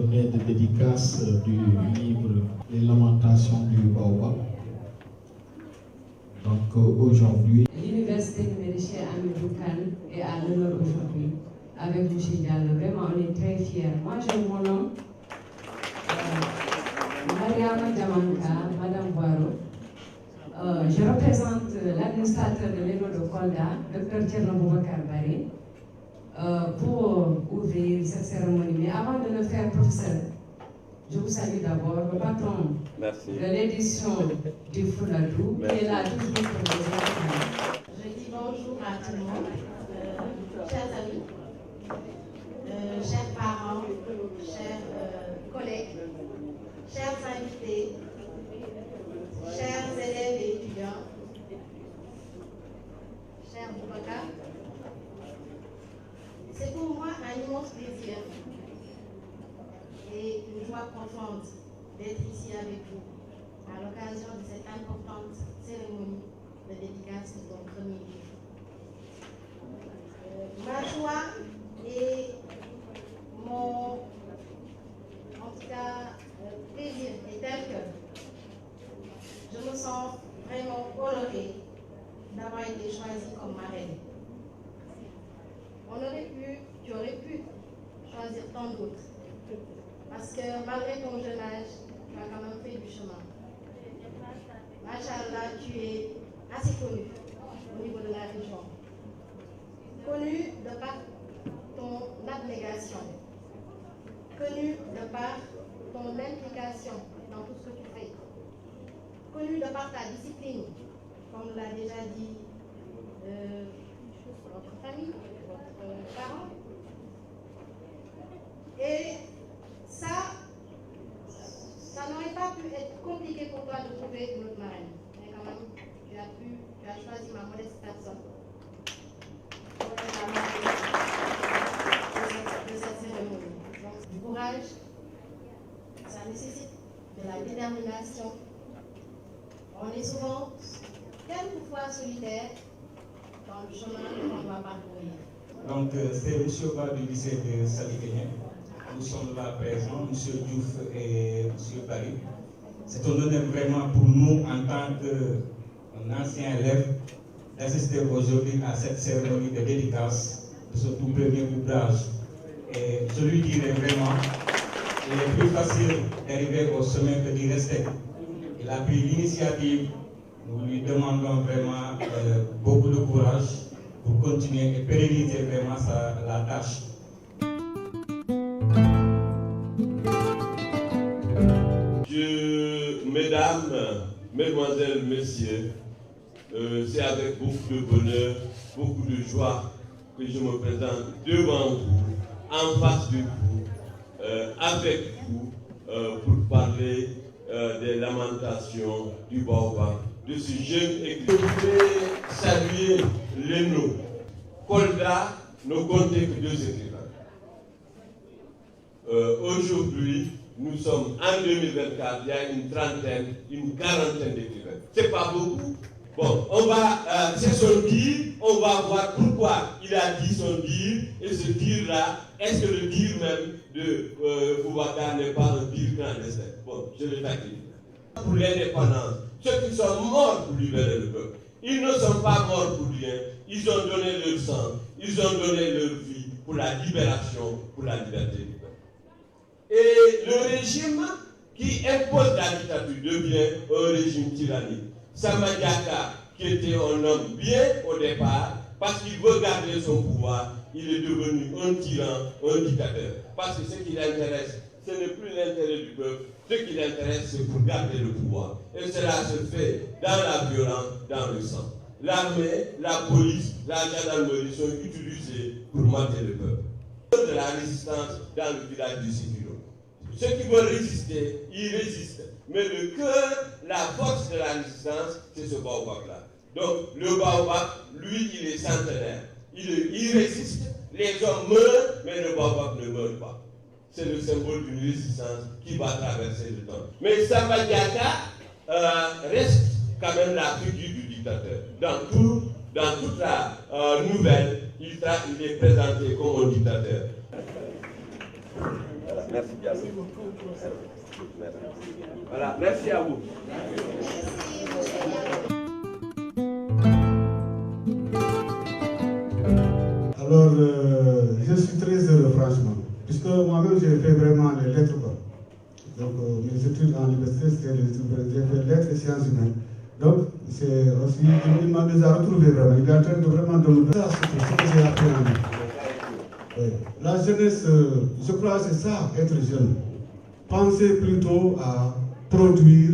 journée de dédicace du livre Les Lamentations du Baobab. Donc aujourd'hui, l'université numérique Amadou Kane est à l'honneur aujourd'hui avec M. Diallo. Vraiment, on est très fiers. Moi, j'ai mon nom, Mariama Diamanka, Madame Boiro. Je représente l'administrateur de l'école de Kolda, Dr Thierno Boubacar Bari, pour ouvrir cette cérémonie. Mais avant de le faire, professeur, je vous salue d'abord, le patron de l'édition du Fouladou, qui est là toujours pour les accueillir. Je dis bonjour à tout le monde, chers amis, chers parents, chers collègues, chers invités, chers élèves et étudiants, chers Boubacar. C'est pour moi un immense plaisir et une joie profonde d'être ici avec vous à l'occasion de cette importante cérémonie de dédicace de ton premier livre. Ma joie et mon, en tout cas, plaisir est tel que je me sens vraiment honorée d'avoir été choisie comme marraine. Tu aurais pu choisir tant d'autres. Parce que malgré ton jeune âge, tu as quand même fait du chemin. Machallah, tu es assez connu au niveau de la région. Connu de par ton abnégation. Connu de par ton implication dans tout ce que tu fais. Connu de par ta discipline, comme l'a déjà dit votre famille, votre parent. Et ça n'aurait pas pu être compliqué pour toi de trouver une autre marraine. Mais quand même, tu as choisi ma modeste personne pour être la marraine de cette cérémonie. Donc, du courage, ça nécessite de la détermination. On est souvent, quelquefois solitaire, dans le chemin qu'on doit parcourir. Donc, c'est M. Ba du lycée de Salikénye. Nous sommes là présents, M. Diouf et M. Bari. C'est un honneur vraiment pour nous, en tant qu'ancien élève, d'assister aujourd'hui à cette cérémonie de dédicace de ce tout premier ouvrage. Et je lui dirais vraiment, il est plus facile d'arriver au sommet que d'y rester. Il a pris l'initiative. Nous lui demandons vraiment beaucoup de courage pour continuer et pérenniser vraiment la tâche. Mesdames, Mesdemoiselles, Messieurs, c'est avec beaucoup de bonheur, beaucoup de joie que je me présente devant vous, en face de vous, avec vous, pour parler des lamentations du Baobab, de ce jeune écrivain. Je voudrais saluer les noms. Kolda ne comptait que 2 écrivains. Aujourd'hui, nous sommes en 2024, il y a une trentaine, une quarantaine d'écrivains. C'est pas beaucoup. Bon, c'est son dire, on va voir pourquoi il a dit son dire, et ce dire-là, est-ce que le dire même de Boubacar n'est pas un dire clandestin? Bon, je le taquine. Pour l'indépendance, ceux qui sont morts pour libérer le peuple, ils ne sont pas morts pour rien, ils ont donné leur sang, ils ont donné leur vie pour la libération, pour la liberté du peuple. Et le régime qui impose la dictature devient un régime tyrannique. Samba Diatta, qui était un homme bien au départ, parce qu'il veut garder son pouvoir, il est devenu un tyran, un dictateur. Parce que ce qui l'intéresse, ce n'est plus l'intérêt du peuple. Ce qui l'intéresse, c'est pour garder le pouvoir. Et cela se fait dans la violence, dans le sang. L'armée, la police, la gendarmerie sont utilisées pour mater le peuple. De la résistance dans le village du Sikiro. Ceux qui veulent résister, ils résistent. Mais le cœur, la force de la résistance, c'est ce baobab-là. Donc, le baobab, lui, il est centenaire. Il résiste, les hommes meurent, mais le baobab ne meurt pas. C'est le symbole d'une résistance qui va traverser le temps. Mais Samba Diatta reste quand même la figure du dictateur. Dans toute la nouvelle, il est présenté comme un dictateur. Merci Diallo. Voilà, merci à vous. Alors, je suis très heureux, franchement, puisque moi-même j'ai fait vraiment les lettres. Donc, mes études en université, j'ai fait lettres et sciences humaines. Donc, c'est aussi, il m'a déjà retrouvé vraiment. Il est en train de vraiment de me faire ce que j'ai appris en lui. Oui. La jeunesse, je crois que c'est ça, être jeune. Penser plutôt à produire,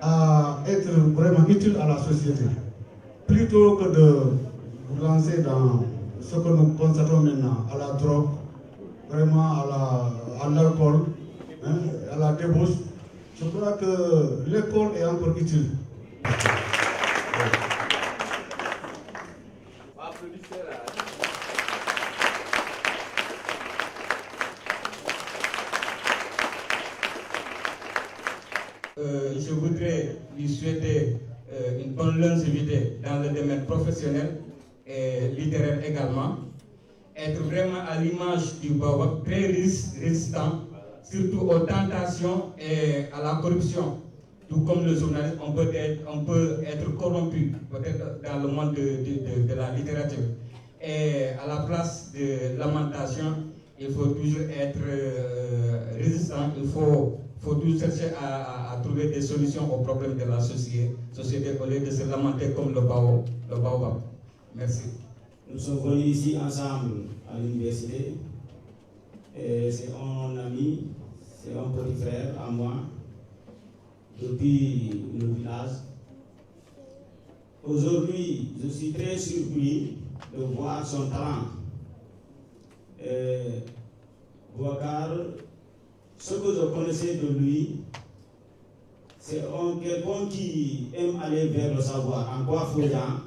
à être vraiment utile à la société, plutôt que de vous lancer dans ce que nous constatons maintenant, à la drogue, vraiment à l'alcool, hein, à la débauche. Je crois que l'école est encore utile. Je voudrais lui souhaiter une bonne longévité dans le domaine professionnel et littéraire également. Être vraiment à l'image du Baobab, très résistant, surtout aux tentations et à la corruption. Tout comme le journaliste, on peut être corrompu, peut-être dans le monde de la littérature. Et à la place de lamentation, il faut toujours être résistant, il faut toujours chercher à trouver des solutions aux problèmes de la société au lieu de se lamenter comme le Baobab. Merci. Nous sommes venus ici ensemble à l'université. C'est un ami, c'est un petit frère à moi, depuis le village. Aujourd'hui, je suis très surpris de voir son talent. Boubacar, ce que je connaissais de lui, c'est quelqu'un qui aime aller vers le savoir, en quoi faisant,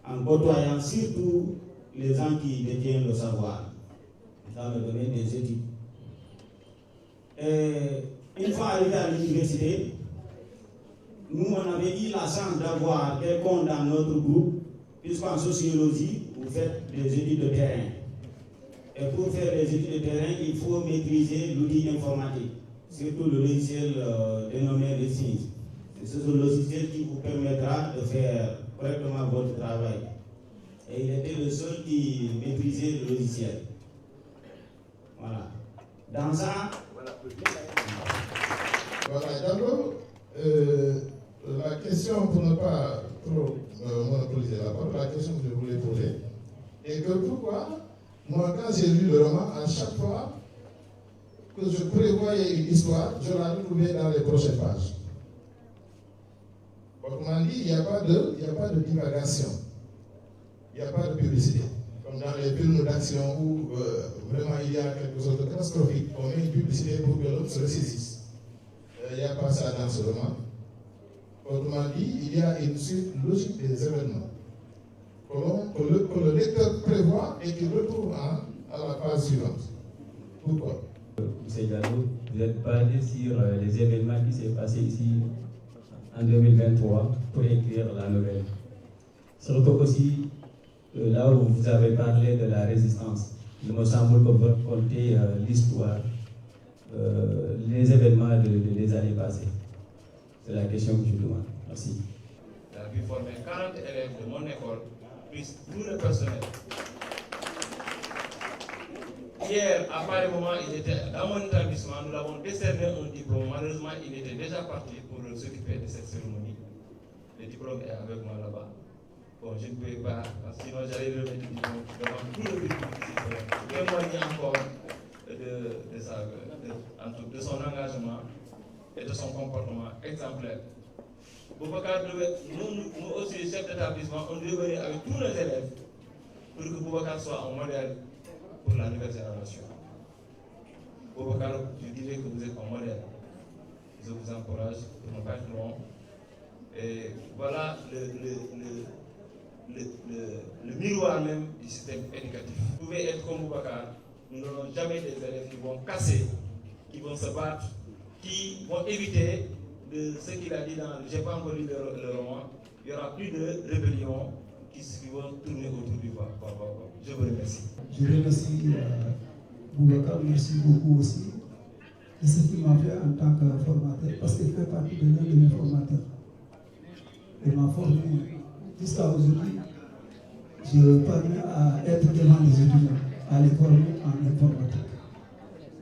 en côtoyant surtout les gens qui détiennent le savoir dans le domaine des études. Une fois arrivé à l'université, nous on avait eu la chance d'avoir quelqu'un dans notre groupe, puisqu'en sociologie, vous faites des études de terrain. Et pour faire des études de terrain, il faut maîtriser l'outil informatique, surtout le logiciel dénommé LeSync. C'est ce logiciel qui vous permettra de faire correctement votre travail. Et il était le seul qui maîtrisait le logiciel. Voilà. Dans ça... Voilà, d'abord, la question, pour ne pas trop monopoliser la parole, la question que je voulais poser, est que pourquoi, moi, quand j'ai lu le roman, à chaque fois que je prévoyais une histoire, je la retrouvais dans les prochaines pages. Autrement dit, il n'y a pas de divagation, il n'y a pas de publicité. Comme dans les films d'action où vraiment il y a quelque chose de catastrophique, on met une publicité pour que l'autre se ressaisisse. Il n'y a pas ça dans ce roman. Autrement dit, il y a une suite logique des événements que le lecteur prévoit et qu'il retrouve à la page suivante. Pourquoi? M. Diallo, vous êtes basé sur les événements qui s'est passé ici en 2023 pour écrire la nouvelle. Surtout aussi, là où vous avez parlé de la résistance, il me semble que vous racontez l'histoire, les événements des années passées. C'est la question que je demande. Merci. J'ai pu former 40 élèves de mon école, plus tout le personnel. Hier, à pareil moment, il était dans mon établissement, nous l'avons décerné un diplôme. Malheureusement, il était déjà parti pour s'occuper de cette cérémonie. Le diplôme est avec moi là-bas. Bon, je ne pouvais pas, sinon j'allais le mettre devant tout le public. Témoigner encore de son engagement et de son comportement exemplaire. Boubacar, nous aussi, chefs d'établissement, on devait venir avec tous nos élèves pour que Boubacar soit un modèle pour la nouvelle génération. Boubacar, je dirais que vous êtes un modèle. Je vous encourage pour ne pas être long. Et voilà le miroir même du système éducatif. Vous pouvez être comme Boubacar, nous n'aurons jamais des élèves qui vont casser, qui vont se battre, qui vont éviter de ce qu'il a dit dans... Je n'ai pas encore lu le roman. Il y aura plus de rébellions qui vont tourner autour du Baobab. Je vous remercie. Je remercie Boubacar, merci beaucoup aussi et ce qu'il m'a fait en tant que formateur, parce qu'il fait partie de l'un de mes formateurs. Il m'a formé jusqu'à aujourd'hui. Je parviens à être devant les étudiants, à les former en informatique.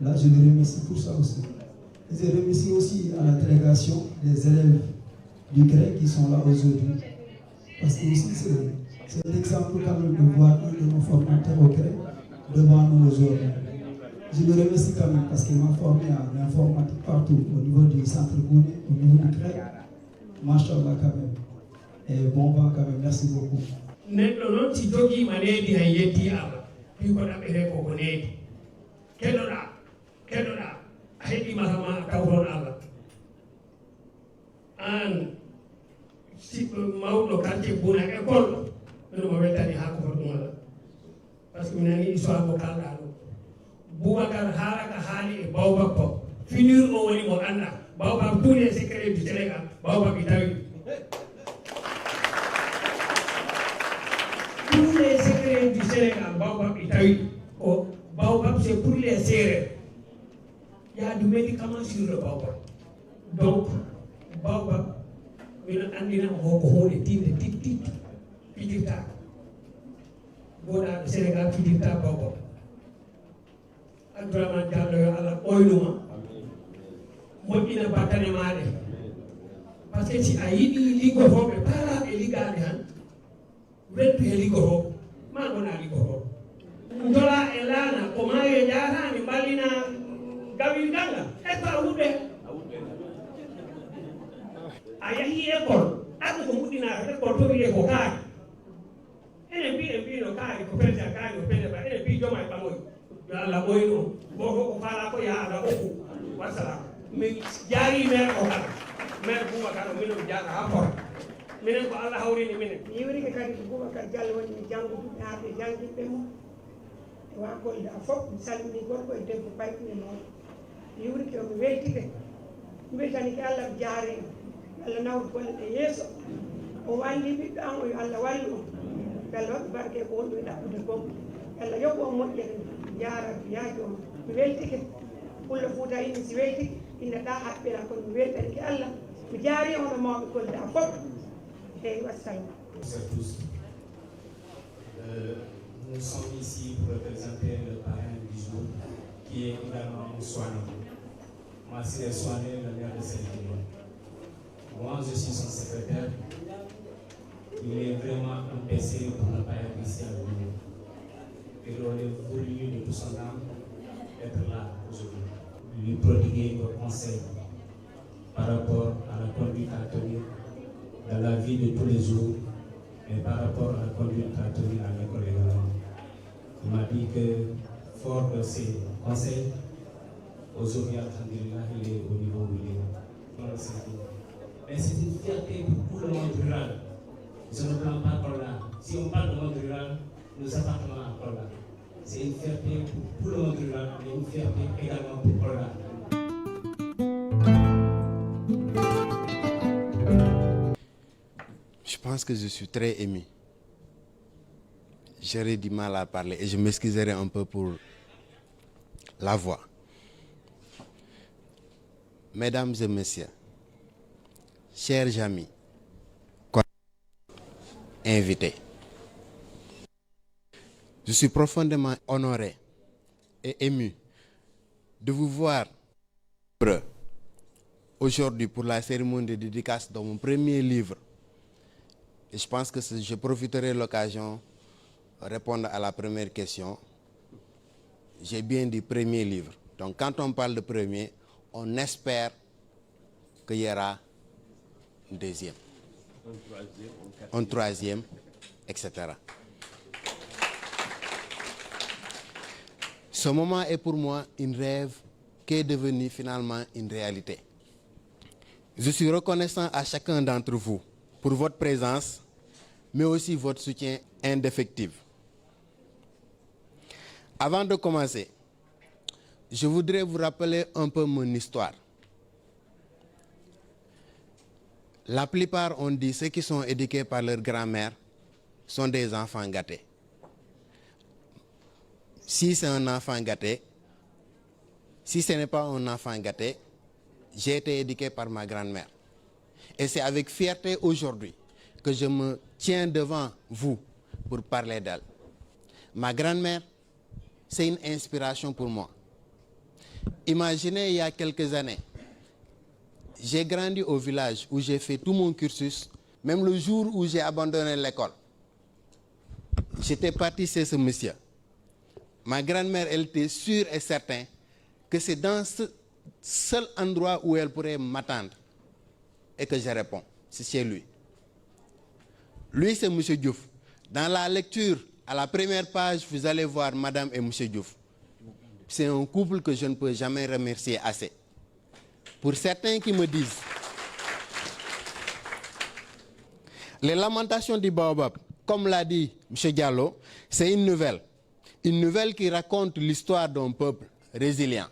Là, je le remercie pour ça aussi. Et je remercie aussi à la délégation des élèves du grec qui sont là aujourd'hui. Parce que aussi, c'est l'exemple quand même de voir un de nos formateurs au grec devant nous aujourd'hui. Je le remercie quand même parce qu'il m'a formé en informatique partout, au niveau du centre Gouné, au niveau du grec. Machallah quand même. Et bon vent quand même, merci beaucoup. Neɗɗo noon si jogiima leydi hay yetti Allah wi ko ɗaɓɓete koko leydi keɗoɗa a heɓima kama a tawton Allah an mawɗo quartier Bouna école ɗo minomo wettani ha ko ɗum Allah par ce que mi nani histoire mo kalɗa ɗo Boubacar haalaka haali e Baobab ko finir o woni mo anda Baobab tous les secrets du Sénégal Baobab i tawi tous les secrets du Sénégal, Baobab est taillé. Baobab, c'est pour les serrés. Il y a du médicament sur le Baobab. Donc, Baobab, il y a un tit, pitita. Voilà, le Sénégal, pitita, Baobab. Abdourahmane Diallo, Allah, oynuma. Moi, il n'a pas tellement mal. Parce que si Aïdi, Ligo, para et Ligane, weltu e ligoro ma wona ligoro ndola e laana ko maayo jaatani mballina gawil galla e to a wuɗɗe a yahi école arɗo ko muɗɗinaka école to wiye ko kaari enen mbino kaari ko perde kaari o perde ba enen mbi jooma e ɓamoy yo Allah ɓoyno goto ko faala ko ya Allah okku wassalam mi jaari maire o kala maire Boubacar o mino mi jaata ha porte minen ko Allah hawrini minen mi yiwrike kadi ko Boubacar Diallo woni mi jannguduɓe haaɓe jangguiɓe mum e wa Kolda fof mi salmini gorko e debbo payɗuɓe mawɓe mi yiwrike o mi weltike mi weltanike Allah mi jaare Allah nawru golle ɗe yeeso o walli ɓiɗɗo an o yo Allah wallu on Allah waɗi barke ko wonɗo e ɗaɓɓude gom Allah yoɓu on moƴƴere jaara yaaji on mi weltike Pullo Fouta yimɓe si weltike inneɗa haɓɓira kono mi weltanike Allah mi jaari on ɗo mawɓe Kolda fof. Bonjour à tous. Nous sommes ici pour représenter le parrain du jour, qui est également Soane. Moi, c'est Soane, le maire de Saint-Denis. Moi, je suis son secrétaire. Il est vraiment un PC pour ne pas être ici avec nous. Il aurait voulu de tout son âme être là aujourd'hui. Lui prodiguer vos conseils par rapport à la conduite à tenir dans la vie de tous les jours et par rapport à la conduite à tenir à l'école également. Il m'a dit que, fort de ses conseils, aujourd'hui, alhamdulillah, il est au niveau où il est. Mais c'est une fierté pour tout le monde rural. Je ne prends pas Kolda. Si on parle de monde rural, nous appartenons à Kolda. C'est une fierté pour tout le monde rural, mais une fierté également pour Kolda. Je pense que je suis très ému. J'aurais du mal à parler et je m'excuserai un peu pour la voix. Mesdames et messieurs, chers amis, invités, je suis profondément honoré et ému de vous voir aujourd'hui pour la cérémonie de dédicace de mon premier livre. Et je pense que je profiterai de l'occasion de répondre à la première question. J'ai bien dit premier livre. Donc quand on parle de premier, on espère qu'il y aura un deuxième, un troisième, etc. Ce moment est pour moi un rêve qui est devenu finalement une réalité. Je suis reconnaissant à chacun d'entre vous pour votre présence, mais aussi votre soutien indéfectible. Avant de commencer, je voudrais vous rappeler un peu mon histoire. La plupart ont dit ceux qui sont éduqués par leur grand-mère sont des enfants gâtés. Si c'est un enfant gâté, si ce n'est pas un enfant gâté, j'ai été éduqué par ma grand-mère. Et c'est avec fierté aujourd'hui que je me tiens devant vous pour parler d'elle. Ma grand-mère, c'est une inspiration pour moi. Imaginez, il y a quelques années, j'ai grandi au village où j'ai fait tout mon cursus, même le jour où j'ai abandonné l'école. J'étais parti chez ce monsieur. Ma grand-mère, elle était sûre et certaine que c'est dans ce seul endroit où elle pourrait m'attendre et que je réponds. C'est chez lui. Lui, c'est M. Diouf. Dans la lecture, à la première page, vous allez voir Madame et M. Diouf. C'est un couple que je ne peux jamais remercier assez. Pour certains qui me disent, les lamentations du Baobab, comme l'a dit M. Diallo, c'est une nouvelle qui raconte l'histoire d'un peuple résilient.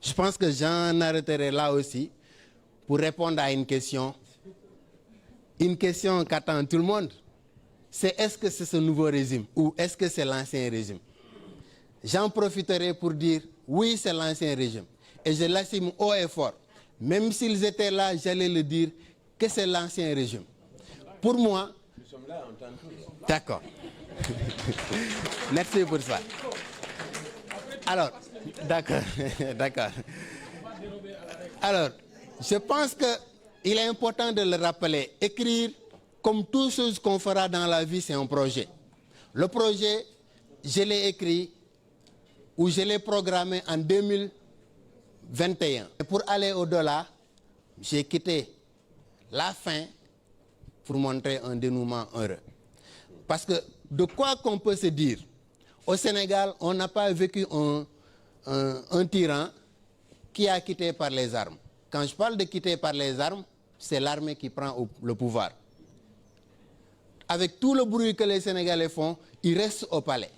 Je pense que j'en arrêterai là aussi pour répondre à une question qu'attend tout le monde. C'est est-ce que c'est ce nouveau régime ou est-ce que c'est l'ancien régime? J'en profiterai pour dire oui, c'est l'ancien régime. Et je l'assume haut et fort. Même s'ils étaient là, j'allais le dire que c'est l'ancien régime. Pour moi... Nous sommes là, on entend tous. D'accord. Merci pour ça. Alors, d'accord, d'accord. Alors, je pense qu'il est important de le rappeler. Écrire, comme toute chose qu'on fera dans la vie, c'est un projet. Le projet, je l'ai écrit ou je l'ai programmé en 2021. Et pour aller au-delà, j'ai quitté la fin pour montrer un dénouement heureux. Parce que de quoi qu'on peut se dire, au Sénégal, on n'a pas vécu un tyran qui a quitté par les armes. Quand je parle de quitter par les armes, c'est l'armée qui prend le pouvoir. Avec tout le bruit que les Sénégalais font, ils restent au palais.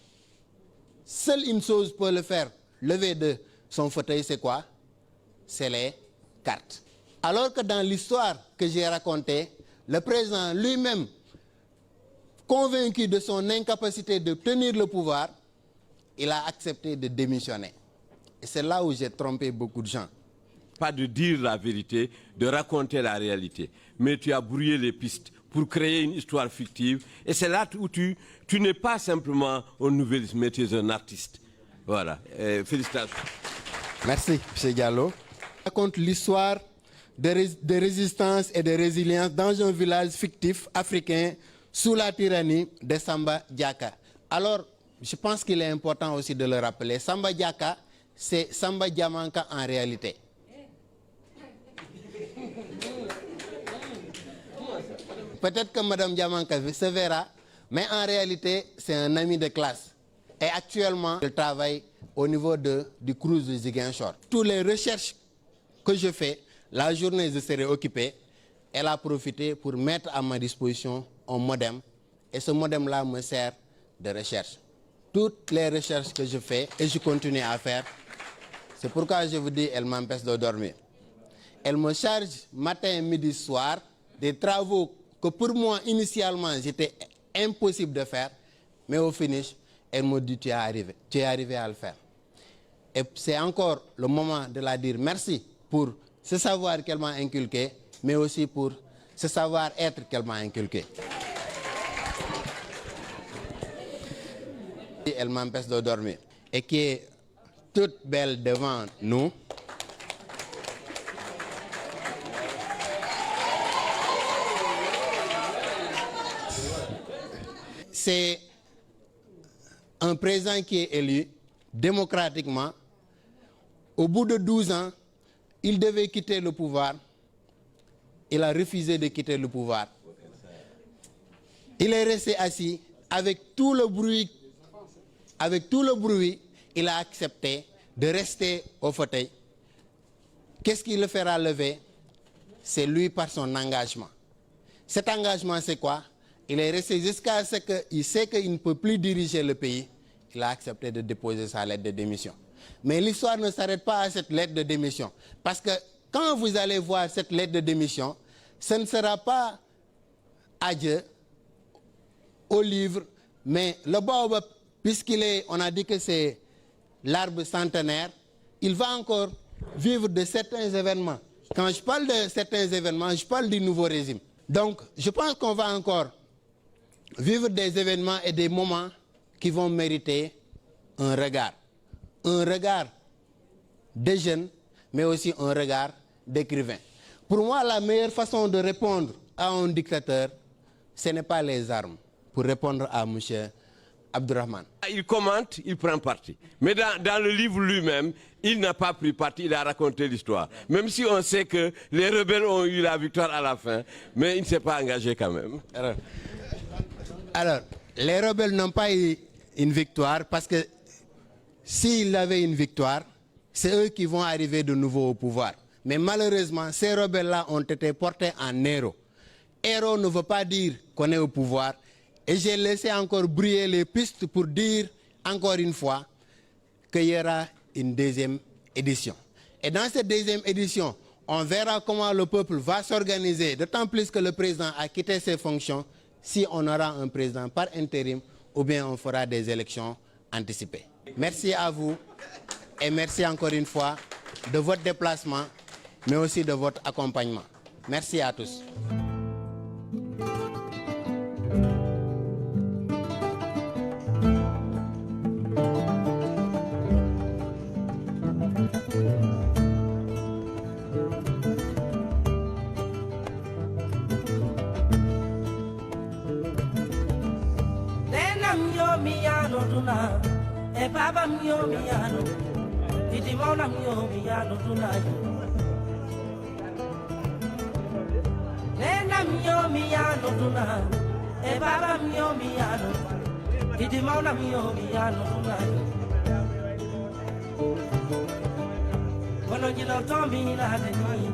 Seule une chose peut le faire lever de son fauteuil, c'est quoi? C'est les cartes. Alors que dans l'histoire que j'ai racontée, le président lui-même, convaincu de son incapacité de tenir le pouvoir, il a accepté de démissionner. Et c'est là où j'ai trompé beaucoup de gens. Pas de dire la vérité, de raconter la réalité, mais tu as brouillé les pistes pour créer une histoire fictive. Et c'est là où tu n'es pas simplement un nouvelliste, mais tu es un artiste. Voilà. Félicitations. Merci, M. Diallo. Je raconte l'histoire de résistance et de résilience dans un village fictif africain sous la tyrannie de Samba Diaka. Alors, je pense qu'il est important aussi de le rappeler. Samba Diaka, c'est Samba Diamanka en réalité. Peut-être que Mme Diamanka se verra, mais en réalité, c'est un ami de classe. Et actuellement, je travaille au niveau du Crous de Ziguinchor. Toutes les recherches que je fais, la journée, je serai occupé. Elle a profité pour mettre à ma disposition un modem. Et ce modem-là me sert de recherche. Toutes les recherches que je fais, et je continue à faire, c'est pourquoi je vous dis, elle m'empêche de dormir. Elle me charge matin, midi, soir, des travaux que pour moi, initialement, c'était impossible de faire. Mais au finish, elle me dit, tu es arrivé à le faire. Et c'est encore le moment de la dire merci pour ce savoir qu'elle m'a inculqué, mais aussi pour ce savoir-être qu'elle m'a inculqué. Elle m'empêche de dormir. Et qui est toute belle devant nous. C'est un président qui est élu démocratiquement. Au bout de 12 ans, il devait quitter le pouvoir. Il a refusé de quitter le pouvoir. Il est resté assis avec tout le bruit. Avec tout le bruit, il a accepté de rester au fauteuil. Qu'est-ce qui le fera lever? C'est lui par son engagement. Cet engagement, c'est quoi? Il est resté jusqu'à ce qu'il sait qu'il ne peut plus diriger le pays. Il a accepté de déposer sa lettre de démission. Mais l'histoire ne s'arrête pas à cette lettre de démission. Parce que quand vous allez voir cette lettre de démission, ce ne sera pas adieu au livre, mais le baobab, puisqu'on a dit que c'est l'arbre centenaire, qu'il va encore vivre de certains événements. Quand je parle de certains événements, je parle du nouveau régime. Donc, je pense qu'on va encore vivre des événements et des moments qui vont mériter un regard. Un regard des jeunes, mais aussi un regard d'écrivain. Pour moi, la meilleure façon de répondre à un dictateur, ce n'est pas les armes. Pour répondre à M. Abdourahmane. Il commente, il prend parti. Mais dans le livre lui-même, il n'a pas pris parti, il a raconté l'histoire. Même si on sait que les rebelles ont eu la victoire à la fin, mais il ne s'est pas engagé quand même. Alors, les rebelles n'ont pas eu une victoire parce que s'ils avaient une victoire, c'est eux qui vont arriver de nouveau au pouvoir. Mais malheureusement, ces rebelles-là ont été portés en héros. Héros ne veut pas dire qu'on est au pouvoir. Et j'ai laissé encore briller les pistes pour dire encore une fois qu'il y aura une deuxième édition. Et dans cette deuxième édition, on verra comment le peuple va s'organiser, d'autant plus que le président a quitté ses fonctions, si on aura un président par intérim ou bien on fera des élections anticipées. Merci à vous et merci encore une fois de votre déplacement, mais aussi de votre accompagnement. Merci à tous. E baba mio miano, iti mona mio miano tunai. Nena mio miano tunai, e baba mio miano, iti mona mio miano tunai. Kono jino tombi na de ni,